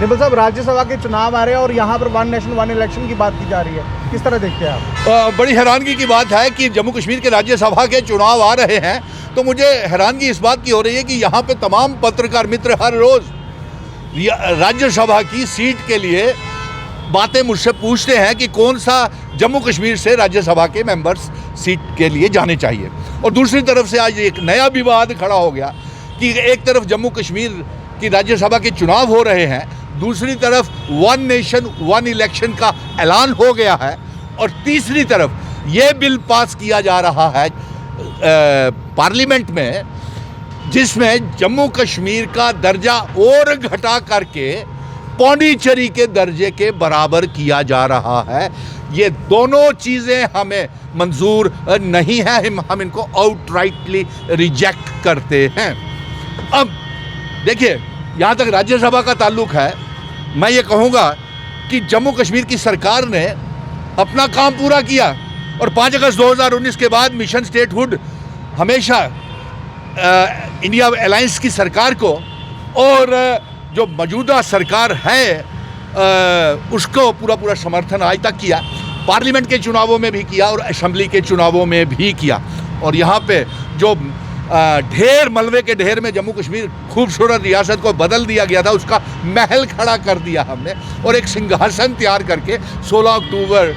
Nibble साहब, राज्यसभा के चुनाव आ रहे हैं और यहाँ पर वन नेशन वन इलेक्शन की बात की जा रही है, किस तरह देखते हैं आप? बड़ी हैरानगी की बात है कि जम्मू कश्मीर के राज्यसभा के चुनाव आ रहे हैं, तो मुझे हैरानगी इस बात की हो रही है कि यहाँ पे तमाम पत्रकार मित्र हर रोज़ राज्यसभा की सीट के लिए बातें मुझसे पूछते हैं कि कौन सा जम्मू कश्मीर से राज्यसभा के मेंबर्स सीट के लिए जाने चाहिए। और दूसरी तरफ से आज एक नया विवाद खड़ा हो गया कि एक तरफ जम्मू कश्मीर की राज्यसभा के चुनाव हो रहे हैं, दूसरी तरफ वन नेशन वन इलेक्शन का ऐलान हो गया है, और तीसरी तरफ ये बिल पास किया जा रहा है पार्लियामेंट में, जिसमें जम्मू कश्मीर का दर्जा और घटा करके पौंडीचेरी के दर्जे के बराबर किया जा रहा है। ये दोनों चीज़ें हमें मंजूर नहीं है, हम इनको आउटराइटली रिजेक्ट करते हैं। अब देखिए, यहाँ तक राज्यसभा का ताल्लुक है, मैं ये कहूँगा कि जम्मू कश्मीर की सरकार ने अपना काम पूरा किया और 5 अगस्त 2019 के बाद मिशन स्टेटहुड हमेशा इंडिया अलायंस की सरकार को और जो मौजूदा सरकार है उसको पूरा समर्थन आज तक किया, पार्लियामेंट के चुनावों में भी किया और असेंबली के चुनावों में भी किया। और यहाँ पे जो ढेर मलबे के ढेर में जम्मू कश्मीर खूबसूरत रियासत को बदल दिया गया था, उसका महल खड़ा कर दिया हमने और एक सिंहासन तैयार करके 16 अक्टूबर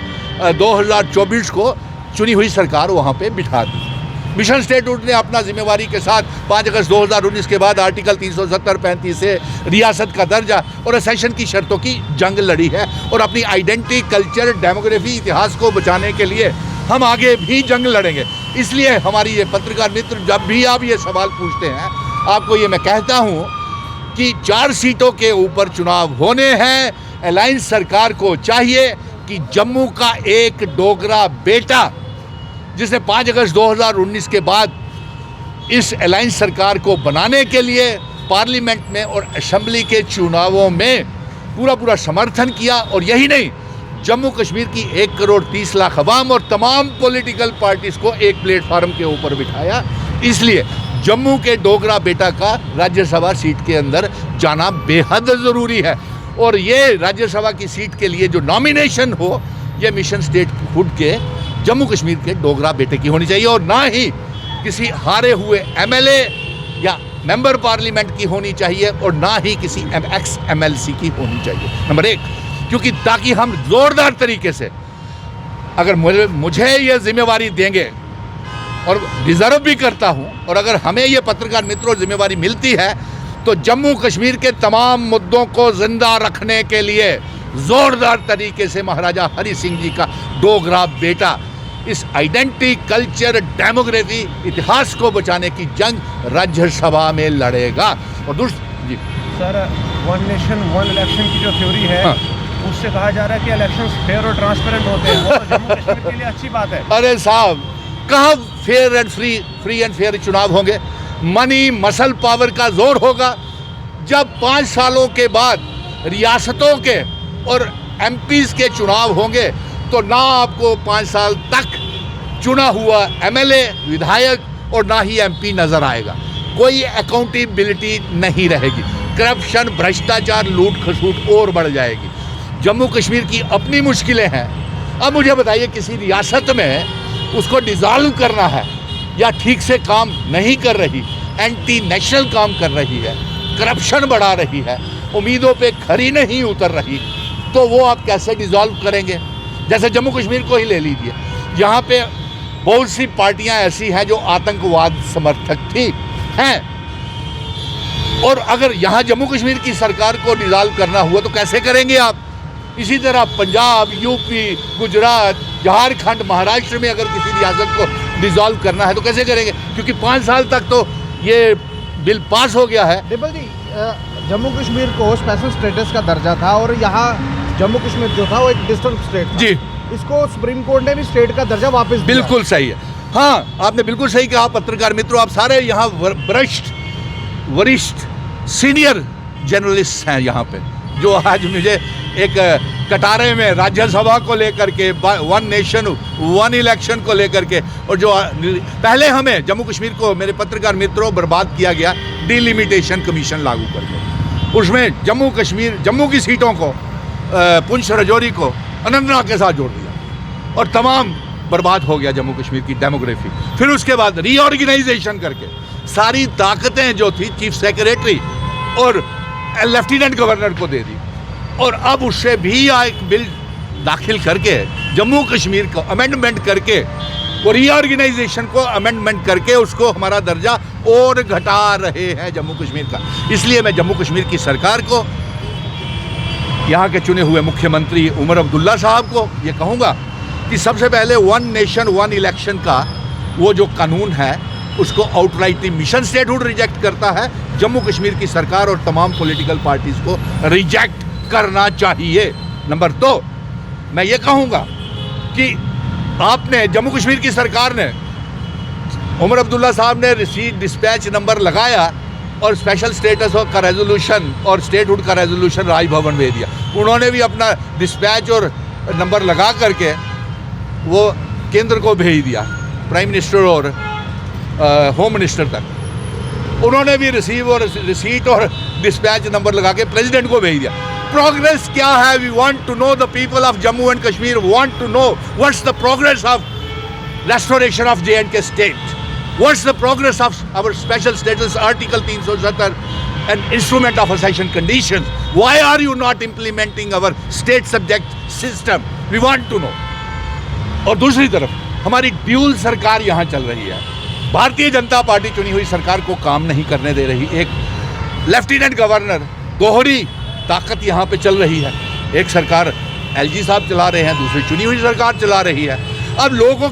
2024 को चुनी हुई सरकार वहाँ पे बिठा दी। मिशन स्टेटहुड ने अपना जिम्मेवारी के साथ 5 अगस्त 2019 के बाद आर्टिकल 370-35 से रियासत का दर्जा और असेशन की शर्तों की जंग लड़ी है, और अपनी आइडेंटिटी, कल्चर, डेमोग्राफी, इतिहास को बचाने के लिए हम आगे भी जंग लड़ेंगे। इसलिए हमारी ये पत्रकार मित्र जब भी आप ये सवाल पूछते हैं, आपको ये मैं कहता हूँ कि 4 सीटों के ऊपर चुनाव होने हैं। अलायंस सरकार को चाहिए कि जम्मू का एक डोगरा बेटा, जिसने 5 अगस्त 2019 के बाद इस अलायंस सरकार को बनाने के लिए पार्लियामेंट में और असेंबली के चुनावों में पूरा समर्थन किया, और यही नहीं, जम्मू कश्मीर की 1 करोड़ 30 लाख अवाम और तमाम पॉलिटिकल पार्टीज़ को एक प्लेटफार्म के ऊपर बिठाया। इसलिए जम्मू के डोगरा बेटा का राज्यसभा सीट के अंदर जाना बेहद ज़रूरी है, और ये राज्यसभा की सीट के लिए जो नॉमिनेशन हो, ये मिशन स्टेटहुड के जम्मू कश्मीर के डोगरा बेटे की होनी चाहिए, और ना ही किसी हारे हुए एमएलए या मेंबर पार्लियामेंट की होनी चाहिए, और ना ही किसी एक्स एमएलसी की होनी चाहिए। नंबर 1, क्योंकि ताकि हम ज़ोरदार तरीके से, अगर मुझे ये जिम्मेवारी देंगे और डिज़र्व भी करता हूँ, और अगर हमें ये पत्रकार मित्रों जिम्मेवारी मिलती है, तो जम्मू कश्मीर के तमाम मुद्दों को ज़िंदा रखने के लिए ज़ोरदार तरीके से महाराजा हरि सिंह जी का डोगरा बेटा इस आइडेंटिटी, कल्चर, डेमोग्राफी, इतिहास को बचाने की जंग राज्यसभा में लड़ेगा। और जी sir, one nation one election की जो थ्योरी है, हाँ, उससे कहा जा रहा है कि इलेक्शंस फेयर और ट्रांसपेरेंट होते हैं, वो तो जम्मू कश्मीर के लिए अच्छी बात है। अरे साहब, कहाँ fair and free and fair चुनाव होंगे? मनी मसल पावर का जोर होगा। जब 5 सालों के बाद रियासतों के और एमपीज़ के चुनाव होंगे, तो ना आपको 5 साल तक चुना हुआ एमएलए, विधायक और ना ही एमपी नज़र आएगा। कोई अकाउंटेबिलिटी नहीं रहेगी, करप्शन, भ्रष्टाचार, लूट खसूट और बढ़ जाएगी। जम्मू कश्मीर की अपनी मुश्किलें हैं। अब मुझे बताइए, किसी रियासत में उसको डिज़ॉल्व करना है या ठीक से काम नहीं कर रही, एंटी नेशनल काम कर रही है, करप्शन बढ़ा रही है, उम्मीदों पे खरी नहीं उतर रही, तो वो आप कैसे डिज़ॉल्व करेंगे? जैसे जम्मू कश्मीर को ही ले लीजिए, यहाँ पे बहुत सी पार्टियाँ ऐसी हैं जो आतंकवाद समर्थक थी हैं, और अगर यहाँ जम्मू कश्मीर की सरकार को डिज़ॉल्व करना हुआ तो कैसे करेंगे आप? इसी तरह पंजाब, यूपी, गुजरात, झारखंड, महाराष्ट्र में अगर किसी रियासत को डिज़ॉल्व करना है तो कैसे करेंगे? क्योंकि 5 साल तक तो ये बिल पास हो गया है। डिम्पल जी, जम्मू कश्मीर को स्पेशल स्टेटस का दर्जा था, और यहाँ जम्मू कश्मीर जो था वो एक डिस्ट्रिक्ट स्टेट था। जी, इसको सुप्रीम कोर्ट ने भी स्टेट का दर्जा वापस दिया। बिल्कुल सही है। हाँ, आपने बिल्कुल सही कहा। पत्रकार मित्रों, आप सारे यहाँ वरिष्ठ सीनियर जर्नलिस्ट हैं यहाँ पे, जो आज मुझे एक कटारे में राज्यसभा को लेकर के, वन नेशन वन इलेक्शन को लेकर के, और जो पहले हमें जम्मू कश्मीर को, मेरे पत्रकार मित्रों, बर्बाद किया गया डिलिमिटेशन कमीशन लागू करके। उसमें जम्मू कश्मीर, जम्मू की सीटों को, पुंछ राजौरी को अनंतनाग के साथ जोड़ दिया और तमाम बर्बाद हो गया जम्मू कश्मीर की डेमोग्राफी। फिर उसके बाद रीऑर्गेनाइजेशन करके सारी ताकतें जो थी चीफ सेक्रेटरी और लेफ्टिनेंट गवर्नर को दे दी और अब उससे भी एक बिल दाखिल करके जम्मू कश्मीर को अमेंडमेंट करके वो रीऑर्गेनाइजेशन को अमेंडमेंट करके उसको हमारा दर्जा और घटा रहे हैं जम्मू कश्मीर का। इसलिए मैं जम्मू कश्मीर की सरकार को, यहाँ के चुने हुए मुख्यमंत्री उमर अब्दुल्ला साहब को ये कहूँगा कि सबसे पहले वन नेशन वन इलेक्शन का वो जो कानून है उसको आउटराइटली मिशन स्टेटहुड रिजेक्ट करता है। जम्मू कश्मीर की सरकार और तमाम पॉलिटिकल पार्टीज को रिजेक्ट करना चाहिए। नंबर 2, मैं ये कहूँगा कि आपने जम्मू कश्मीर की सरकार ने, उमर अब्दुल्ला साहब ने रिसीट डिस्पैच नंबर लगाया और स्पेशल स्टेटस का रेजोल्यूशन और स्टेटहुड का रेजोल्यूशन राजभवन भेज दिया। उन्होंने भी अपना डिस्पैच और नंबर लगा करके वो केंद्र को भेज दिया, प्राइम मिनिस्टर और होम मिनिस्टर तक। उन्होंने भी रिसीट और डिस्पैच नंबर लगा के प्रेसिडेंट को भेज दिया। प्रोग्रेस क्या है? We want to know, the people of Jammu and Kashmir want to know what's the progress of restoration of J&K state. What's the progress of our special status article 370 and instrument of accession conditions? Why are you not implementing our state subject system? We want to know. और दूसरी तरफ हमारी dual सरकार यहाँ चल रही है। Bharatiya Janata party चुनी हुई सरकार को काम नहीं करने दे रही। एक लेफ्टिनेंट गवर्नर, दोहरी ताकत यहाँ पे चल रही है। एक सरकार एलजी साहब चला रहे हैं, दूसरी चुनी हुई सरकार चला रही है। अब लोगों